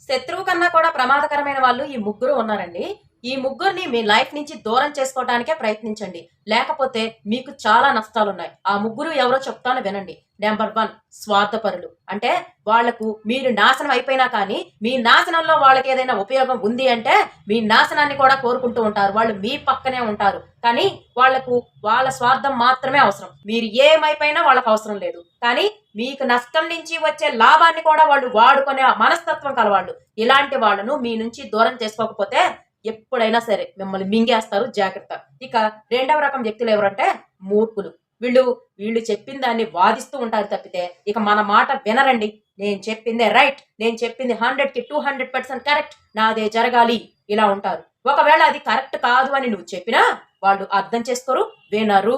శత్రువు కన్నా కూడా ప్రమాదకరమైన వాళ్ళు ఈ ముగ్గురు ఉన్నారండి. ఈ ముగ్గురిని మీ లైఫ్ నుంచి దూరం చేసుకోవడానికే ప్రయత్నించండి. లేకపోతే మీకు చాలా నష్టాలున్నాయి. ఆ ముగ్గురు ఎవరో చెప్తాను వినండి. నెంబర్ 1 స్వార్థపరులు. అంటే వాళ్లకు మీరు నాశనం అయిపోయినా కానీ మీ నాశనంలో వాళ్ళకి ఏదైనా ఉపయోగం ఉంది అంటే మీ నాశనాన్ని కూడా కోరుకుంటూ ఉంటారు. వాళ్ళు మీ పక్కనే ఉంటారు. కానీ వాళ్లకు వాళ్ళ స్వార్థం మాత్రమే అవసరం. మీరు ఏమైపోయినా వాళ్ళకి అవసరం లేదు. కానీ మీకు నష్టం నుంచి వచ్చే లాభాన్ని కూడా వాళ్ళు వాడుకునే మనస్తత్వం కలవాళ్ళు. ఇలాంటి వాళ్ళను మీ నుంచి దూరం చేసుకోకపోతే ఎప్పుడైనా సరే మిమ్మల్ని మింగేస్తారు, జాగ్రత్త. ఇక రెండవ రకం వ్యక్తులు ఎవరంటే మూర్ఖులు. వీళ్ళు వీళ్ళు చెప్పిన దాన్ని వాదిస్తూ ఉంటారు తప్పితే ఇక మన మాట వినరండి. నేను చెప్పిందే రైట్, నేను చెప్పింది 100కి 200% కరెక్ట్, నాదే జరగాలి, ఇలా ఉంటారు. ఒకవేళ అది కరెక్ట్ కాదు అని నువ్వు చెప్పినా వాళ్ళు అర్థం చేసుకోరు, వినరు.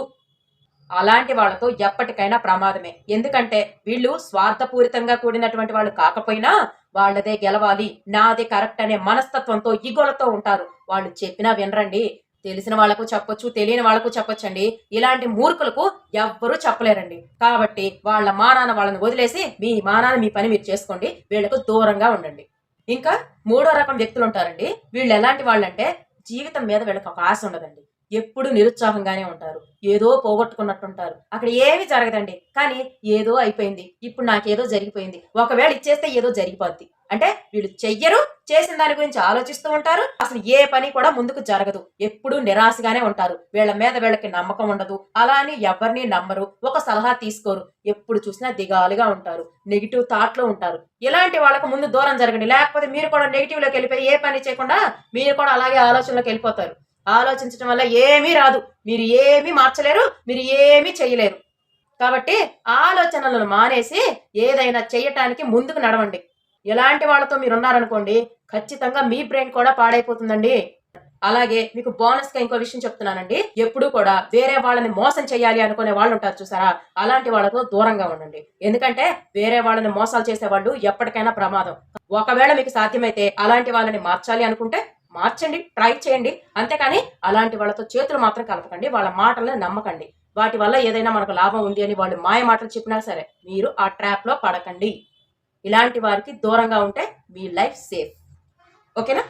అలాంటి వాళ్ళతో ఎప్పటికైనా ప్రమాదమే. ఎందుకంటే వీళ్ళు స్వార్థపూరితంగా కూడినటువంటి వాళ్ళు కాకపోయినా వాళ్ళదే గెలవాలి, నాదే కరెక్ట్ అనే మనస్తత్వంతో ఈగోలతో ఉంటారు. వాళ్ళు చెప్పినా వినరండి. తెలిసిన వాళ్ళకు చెప్పొచ్చు, తెలియని వాళ్ళకు చెప్పొచ్చండి. ఇలాంటి మూర్ఖులకు ఎవ్వరూ చెప్పలేరండి. కాబట్టి వాళ్ళ మానాన వాళ్ళని వదిలేసి మీ మానాన మీ పని మీరు చేసుకోండి. వీళ్ళకు దూరంగా ఉండండి. ఇంకా మూడో రకం వ్యక్తులు ఉంటారండి. వీళ్ళు ఎలాంటి వాళ్ళంటే జీవితం మీద వీళ్ళకి ఒక ఆశ ఉండదండి. ఎప్పుడు నిరుత్సాహంగానే ఉంటారు. ఏదో పోగొట్టుకున్నట్టుంటారు. అక్కడ ఏమీ జరగదండి. కానీ ఏదో అయిపోయింది, ఇప్పుడు నాకేదో జరిగిపోయింది, ఒకవేళ ఇచ్చేస్తే ఏదో జరిగిపోద్ది అంటే వీళ్ళు చెయ్యరు. చేసిన దాని గురించి ఆలోచిస్తూ ఉంటారు. అసలు ఏ పని కూడా ముందుకు జరగదు. ఎప్పుడూ నిరాశగానే ఉంటారు. వీళ్ళ మీద వీళ్ళకి నమ్మకం ఉండదు. అలా అని ఎవరిని నమ్మరు. ఒక సలహా తీసుకోరు. ఎప్పుడు చూసినా దిగాలుగా ఉంటారు. నెగిటివ్ థాట్ లో ఉంటారు. ఇలాంటి వాళ్ళకు ముందు దూరం జరగండి. లేకపోతే మీరు కూడా నెగిటివ్ లోకి వెళ్ళిపోయి ఏ పని చేయకుండా మీరు కూడా అలాగే ఆలోచనలోకి వెళ్ళిపోతారు. ఆలోచించడం వల్ల ఏమీ రాదు. మీరు ఏమీ మార్చలేరు, మీరు ఏమీ చేయలేరు. కాబట్టి ఆలోచనలను మానేసి ఏదైనా చేయటానికి ముందుకు నడవండి. ఎలాంటి వాళ్ళతో మీరున్నారనుకోండి, ఖచ్చితంగా మీ బ్రెయిన్ కూడా పాడైపోతుందండి. అలాగే మీకు బోనస్ గా ఇంకో విషయం చెప్తున్నానండి. ఎప్పుడు కూడా వేరే వాళ్ళని మోసం చేయాలి అనుకునే వాళ్ళు ఉంటారు చూసారా, అలాంటి వాళ్ళతో దూరంగా ఉండండి. ఎందుకంటే వేరే వాళ్ళని మోసాలు చేసే వాళ్ళు ఎప్పటికైనా ప్రమాదం. ఒకవేళ మీకు సాధ్యమైతే అలాంటి వాళ్ళని మార్చాలి అనుకుంటే మార్చండి, ట్రై చేయండి. అంతేకాని అలాంటి వాళ్ళతో చేతులు మాత్రం కలపకండి. వాళ్ళ మాటలను నమ్మకండి. వాటి వల్ల ఏదైనా మనకు లాభం ఉంది అని వాళ్ళు మాయ మాటలు చెప్పినా సరే మీరు ఆ ట్రాప్ లో పడకండి. ఇలాంటి వారికి దూరంగా ఉంటే మీ లైఫ్ సేఫ్. ఓకేనా?